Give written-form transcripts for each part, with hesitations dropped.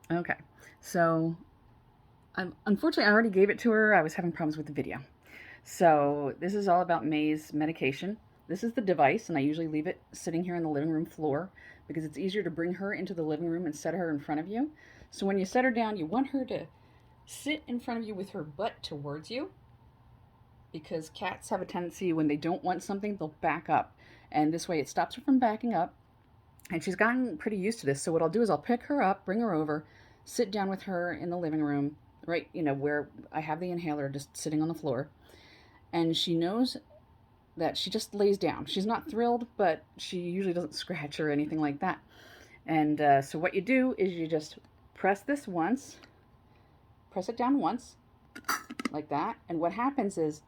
Okay, so unfortunately I already gave it to her. I was having problems with the video. So this is all about May's medication. This is the device, and I usually leave it sitting here on the living room floor because it's easier to bring her into the living room and set her in front of you. So when you set her down, you want her to sit in front of you with her butt towards you, because cats have a tendency when they don't want something, they'll back up. And this way it stops her from backing up. And she's gotten pretty used to this. So what I'll do is I'll pick her up, bring her over, sit down with her in the living room, right, where I have the inhaler just sitting on the floor. And she knows that she just lays down. She's not thrilled, but she usually doesn't scratch or anything like that. And so what you do is you just press this once, press it down once, like that. And what happens is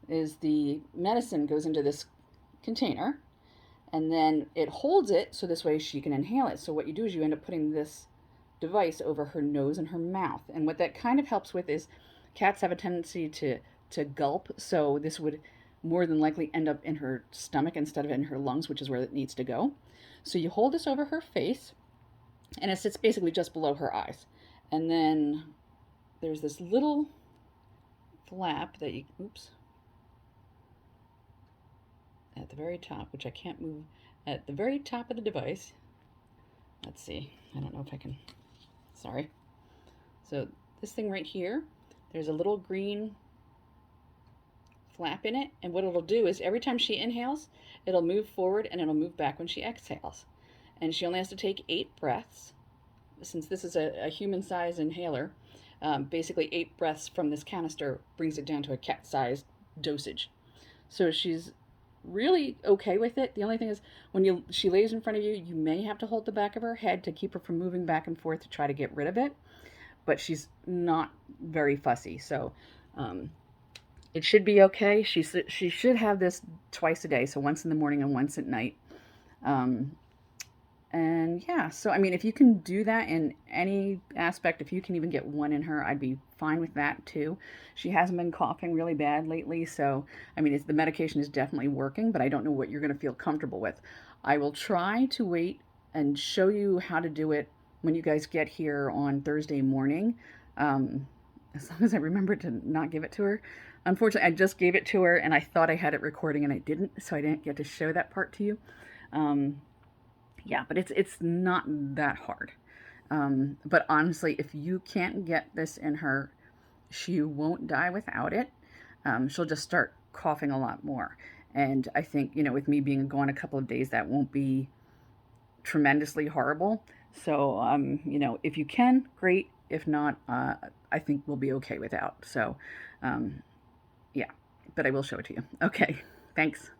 the medicine goes into this container, and then it holds it so this way she can inhale it. So what you do is you end up putting this device over her nose and her mouth. And what that kind of helps with is cats have a tendency to gulp, so this would more than likely end up in her stomach instead of in her lungs, which is where it needs to go. So you hold this over her face, and it sits basically just below her eyes. And then there's this little flap that you, oops, at the very top, which I can't move, at the very top of the device. Let's see, I don't know if I can, sorry. So this thing right here, there's a little green flap in it, and what it'll do is every time she inhales, it'll move forward and it'll move back when she exhales. And she only has to take 8 breaths. Since this is a human size inhaler, basically 8 breaths from this canister brings it down to a cat sized dosage. So she's really okay with it. The only thing is when she lays in front of you, you may have to hold the back of her head to keep her from moving back and forth to try to get rid of it. But she's not very fussy, so it should be okay. She should have this twice a day, so once in the morning and once at night. Um, and yeah, so I mean, if you can do that in any aspect, if you can even get one in her, I'd be fine with that too. She hasn't been coughing really bad lately, so I mean, the medication is definitely working, but I don't know what you're going to feel comfortable with. I will try to wait and show you how to do it when you guys get here on Thursday morning. Um, as long as I remember to not give it to her. Unfortunately, I just gave it to her and I thought I had it recording and I didn't, so I didn't get to show that part to you. Um, yeah, but it's not that hard. But honestly, if you can't get this in her, she won't die without it. She'll just start coughing a lot more. And I think, with me being gone a couple of days, that won't be tremendously horrible. So, if you can, great. If not, I think we'll be okay without. So, yeah, but I will show it to you. Okay, thanks.